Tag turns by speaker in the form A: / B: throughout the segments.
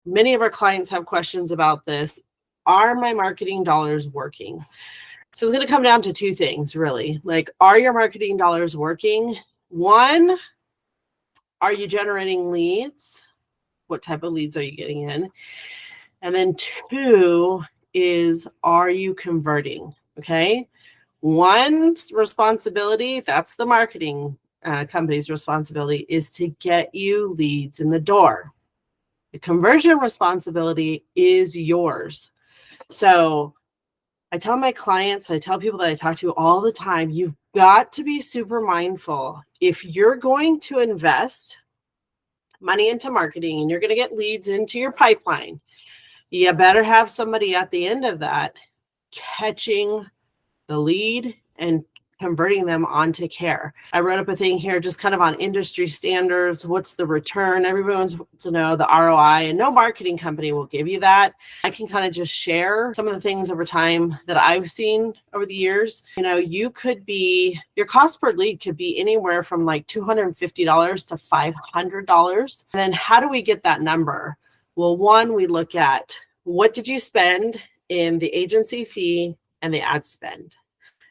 A: many of our clients have questions about this. Are my marketing dollars working? So it's going to come down to two things, really. Like, are your marketing dollars working? One, are you generating leads? What type of leads are you getting in? And then two is, are you converting? Okay. One's responsibility, that's the marketing company's responsibility, is to get you leads in the door. The conversion responsibility is yours. So I tell my clients, I tell people that I talk to all the time, you've got to be super mindful. If you're going to invest money into marketing and you're going to get leads into your pipeline, you better have somebody at the end of that catching the lead and converting them onto care. I wrote up a thing here just kind of on industry standards. What's the return? Everybody wants to know the ROI, and no marketing company will give you that. I can kind of just share some of the things over time that I've seen over the years. You know, your cost per lead could be anywhere from like $250 to $500. And then how do we get that number? Well, one, we look at what did you spend in the agency fee and the ad spend.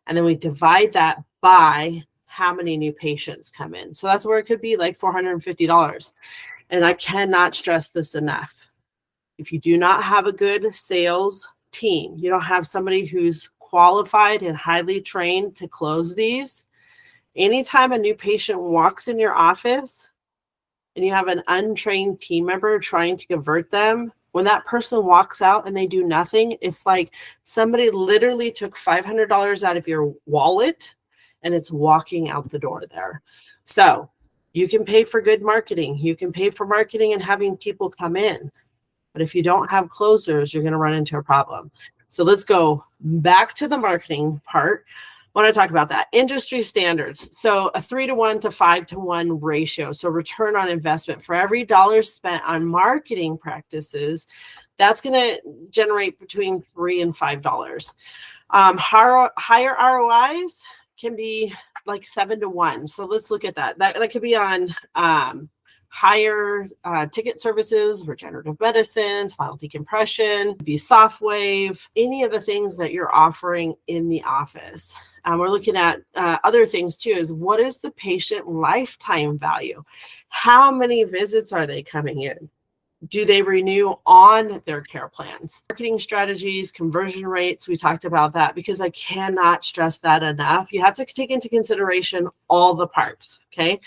A: And then we divide that by how many new patients come in. So that's where it could be like $450. And I cannot stress this enough. If you do not have a good sales team, you don't have somebody who's qualified and highly trained to close these, anytime a new patient walks in your office and you have an untrained team member trying to convert them, when that person walks out and they do nothing, it's like somebody literally took $500 out of your wallet and it's walking out the door there. So you can pay for good marketing. You can pay for marketing and having people come in. But if you don't have closers, you're going to run into a problem. So let's go back to the marketing part. I want to talk about that. Industry standards. So a 3-to-1 to 5-to-1 ratio. So return on investment for every dollar spent on marketing practices, that's going to generate between $3 and $5. Higher ROIs can be like 7-to-1. So let's look at that. That could be on higher ticket services, regenerative medicine, spinal decompression, be SoftWave, any of the things that you're offering in the office. We're looking at other things too, is what is the patient lifetime value? How many visits are they coming in? Do they renew on their care plans? Marketing strategies, conversion rates, we talked about that because I cannot stress that enough. You have to take into consideration all the parts, okay?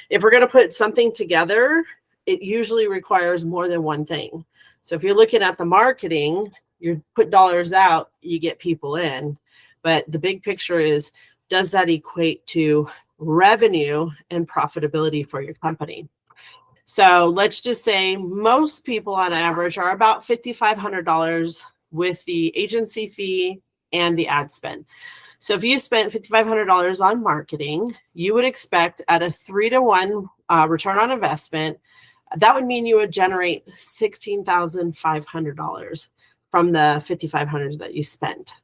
A: If we're going to put something together, it usually requires more than one thing. So if you're looking at the marketing, you put dollars out, you get people in. But the big picture is, does that equate to revenue and profitability for your company? So let's just say most people on average are about $5,500 with the agency fee and the ad spend. So if you spent $5,500 on marketing, you would expect at a 3-to-1 return on investment, that would mean you would generate $16,500 from the $5,500 that you spent.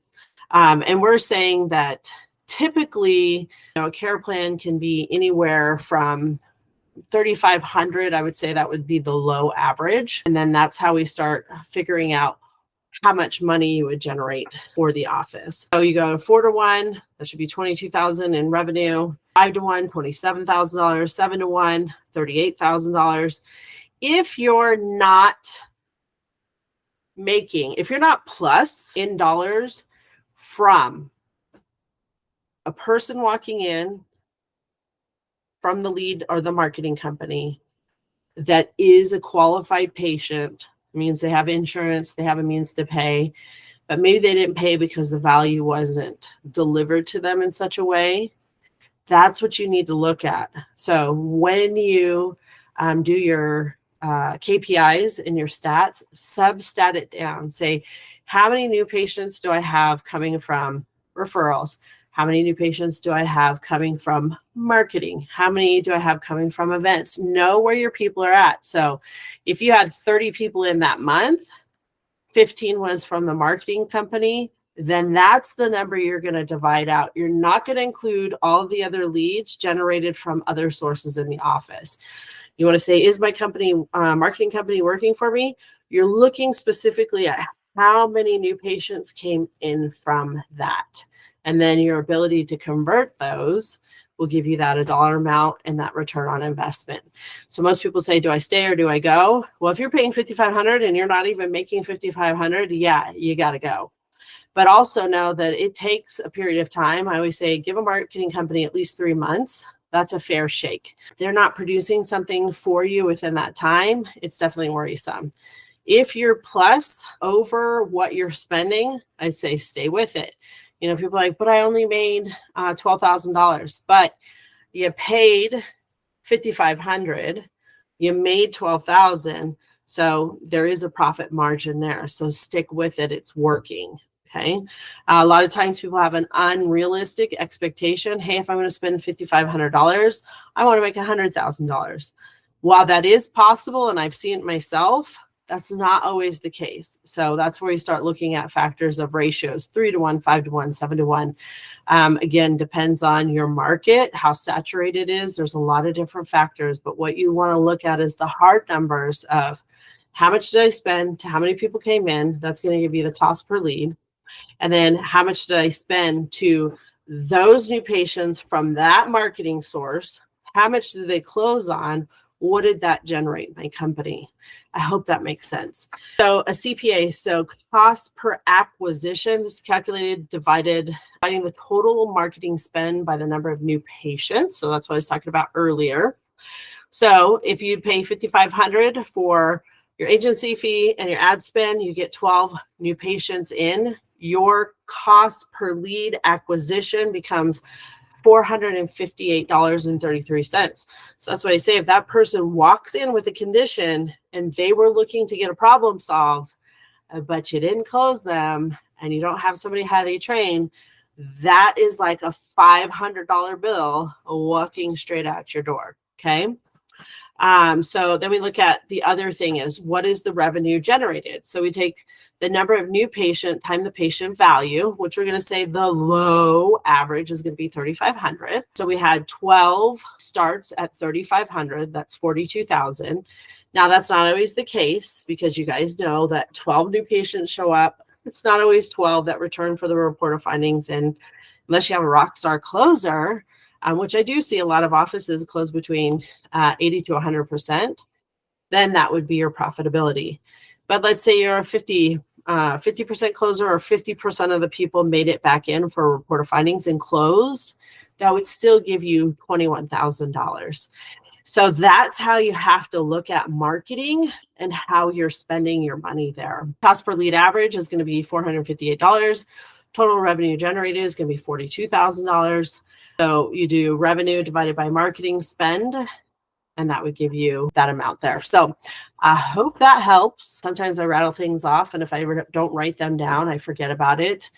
A: And we're saying that typically, a care plan can be anywhere from $3,500. I would say that would be the low average. And then that's how we start figuring out how much money you would generate for the office. So you go 4-to-1, that should be $22,000 in revenue. 5-to-1, $27,000. 7-to-1, $38,000. If you're not plus in dollars from a person walking in from the lead or the marketing company that is a qualified patient, means they have insurance, they have a means to pay, but maybe they didn't pay because the value wasn't delivered to them in such a way, that's what you need to look at. So when you do your KPIs and your stats, substat it down. Say, how many new patients do I have coming from referrals? How many new patients do I have coming from marketing? How many do I have coming from events? Know where your people are at. So if you had 30 people in that month, 15 was from the marketing company, then that's the number you're going to divide out. You're not going to include all the other leads generated from other sources in the office. You want to say, is my company, marketing company working for me? You're looking specifically at how many new patients came in from that. And then your ability to convert those will give you that a dollar amount and that return on investment. So most people say, do I stay or do I go? Well, if you're paying $5,500 and you're not even making $5,500, yeah, you got to go. But also know that it takes a period of time. I always say, give a marketing company at least 3 months. That's a fair shake. If they're not producing something for you within that time, it's definitely worrisome. If you're plus over what you're spending, I'd say stay with it. People are like, but I only made $12,000, but you paid $5,500, you made $12,000. So there is a profit margin there. So stick with it. It's working. Okay. A lot of times people have an unrealistic expectation. Hey, if I'm going to spend $5,500, I want to make $100,000. While that is possible, and I've seen it myself, that's not always the case. So that's where you start looking at factors of ratios, 3-to-1, 5-to-1, 7-to-1. Again, depends on your market, how saturated it is. There's a lot of different factors, but what you want to look at is the hard numbers of how much did I spend to how many people came in. That's going to give you the cost per lead. And then how much did I spend to those new patients from that marketing source? How much did they close on? What did that generate my company? I hope that makes sense. So a CPA, so cost per acquisition, this is calculated, dividing the total marketing spend by the number of new patients. So that's what I was talking about earlier. So if you pay $5,500 for your agency fee and your ad spend, you get 12 new patients in. Your cost per lead acquisition becomes $458.33. So that's why I say, if that person walks in with a condition and they were looking to get a problem solved, but you didn't close them and you don't have somebody highly trained, that is like a $500 bill walking straight out your door. Okay. So then we look at the other thing is, what is the revenue generated? So we take the number of new patients times the patient value, which we're going to say the low average is going to be 3,500. So we had 12 starts at 3,500. That's 42,000. Now that's not always the case, because you guys know that 12 new patients show up. It's not always 12 that return for the report of findings. And unless you have a rock star closer, which I do see a lot of offices close between 80 to 100%, then that would be your profitability. But let's say you're a 50% closer, or 50% of the people made it back in for a report of findings and closed, that would still give you $21,000. So that's how you have to look at marketing and how you're spending your money there. Cost per lead average is going to be $458. Total revenue generated is going to be $42,000. So you do revenue divided by marketing spend, and that would give you that amount there. So I hope that helps. Sometimes I rattle things off, and if I don't write them down, I forget about it.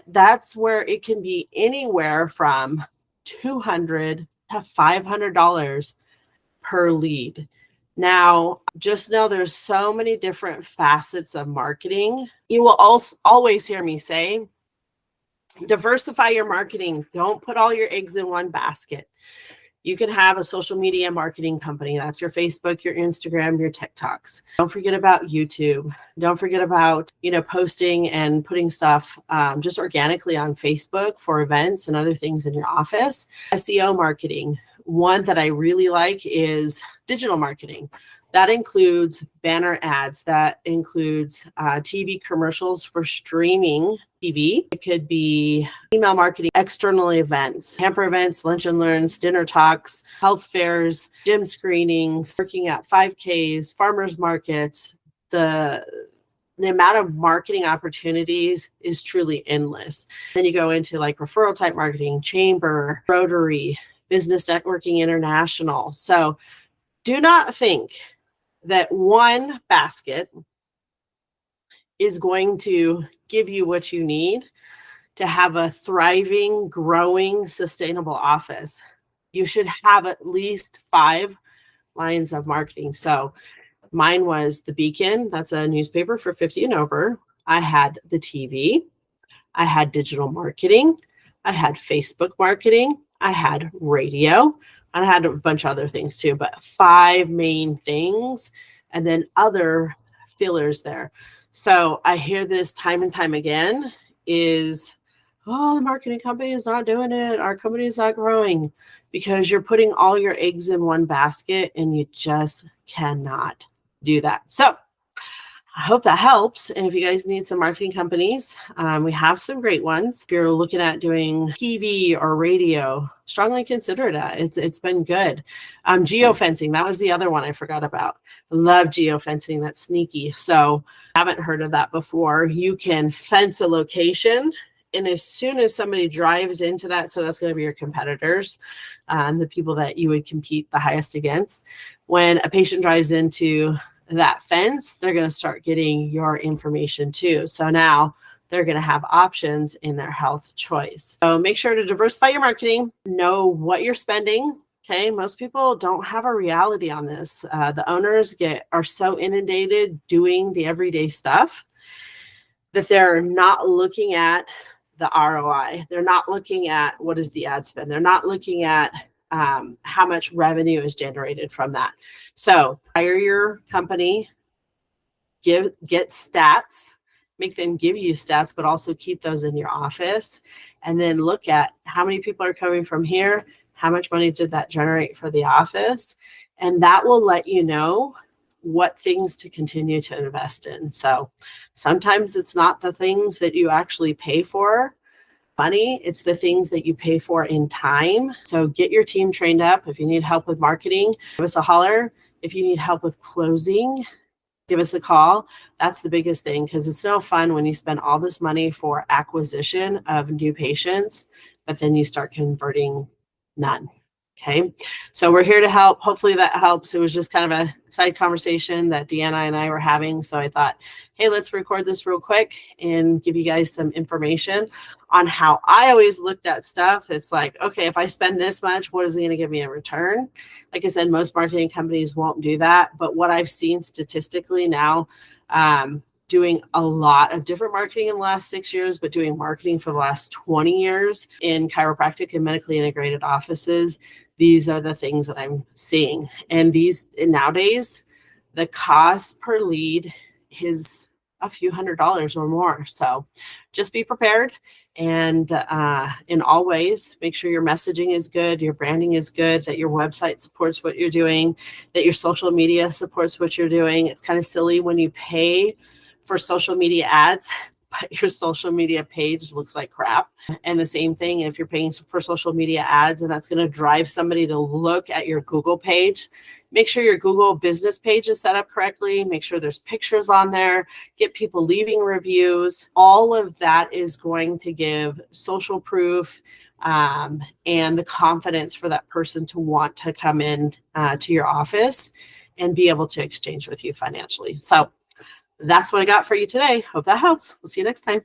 A: That's where it can be anywhere from $200 to $500 per lead. Now, just know there's so many different facets of marketing. You will also always hear me say, diversify your marketing. Don't put all your eggs in one basket. You can have a social media marketing company. That's your Facebook, your Instagram, your TikToks. Don't forget about YouTube. Don't forget about, posting and putting stuff just organically on Facebook for events and other things in your office. SEO marketing. One that I really like is digital marketing. That includes banner ads. That includes TV commercials for streaming TV. It could be email marketing, external events, camper events, lunch and learns, dinner talks, health fairs, gym screenings, working at 5Ks, farmers markets. The amount of marketing opportunities is truly endless. Then you go into like referral type marketing, chamber, Rotary, Business Networking International. So do not think that one basket is going to give you what you need to have a thriving, growing, sustainable office. You should have at least 5 lines of marketing. So mine was the Beacon. That's a newspaper for 50 and over. I had the TV. I had digital marketing. I had Facebook marketing. I had radio. I had a bunch of other things too, but 5 main things, and then other fillers there. So I hear this time and time again is, oh, the marketing company is not doing it. Our company is not growing, because you're putting all your eggs in one basket and you just cannot do that. So I hope that helps. And if you guys need some marketing companies, we have some great ones. If you're looking at doing TV or radio, strongly consider that. It's been good. Geofencing, that was the other one I forgot about. I love geofencing. That's sneaky. So I haven't heard of that before. You can fence a location, and as soon as somebody drives into that, so that's going to be your competitors, the people that you would compete the highest against. When a patient drives into that fence, they're going to start getting your information too. So now they're going to have options in their health choice. So make sure to diversify your marketing, know what you're spending. Okay. Most people don't have a reality on this. The owners are so inundated doing the everyday stuff that they're not looking at the ROI. They're not looking at what is the ad spend. They're not looking at how much revenue is generated from that. So hire your company, get stats, make them give you stats, but also keep those in your office. And then look at how many people are coming from here. How much money did that generate for the office? And that will let you know what things to continue to invest in. So sometimes it's not the things that you actually pay for money, it's the things that you pay for in time. So get your team trained up. If you need help with marketing, give us a holler. If you need help with closing, give us a call. That's the biggest thing, because it's no fun when you spend all this money for acquisition of new patients, but then you start converting none. Okay. So we're here to help. Hopefully that helps. It was just kind of a side conversation that Deanna and I were having. So I thought, hey, let's record this real quick and give you guys some information on how I always looked at stuff. It's like, okay, if I spend this much, what is it going to give me in return? Like I said, most marketing companies won't do that. But what I've seen statistically now, doing a lot of different marketing in the last 6 years, but doing marketing for the last 20 years in chiropractic and medically integrated offices, these are the things that I'm seeing. And nowadays, the cost per lead is a few $100s or more. So just be prepared. And in all ways, make sure your messaging is good, your branding is good, that your website supports what you're doing, that your social media supports what you're doing. It's kind of silly when you pay for social media ads, but your social media page looks like crap. And the same thing if you're paying for social media ads and that's going to drive somebody to look at your Google page. Make sure your Google business page is set up correctly. Make sure there's pictures on there. Get people leaving reviews. All of that is going to give social proof and the confidence for that person to want to come in to your office and be able to exchange with you financially. So that's what I got for you today. Hope that helps. We'll see you next time.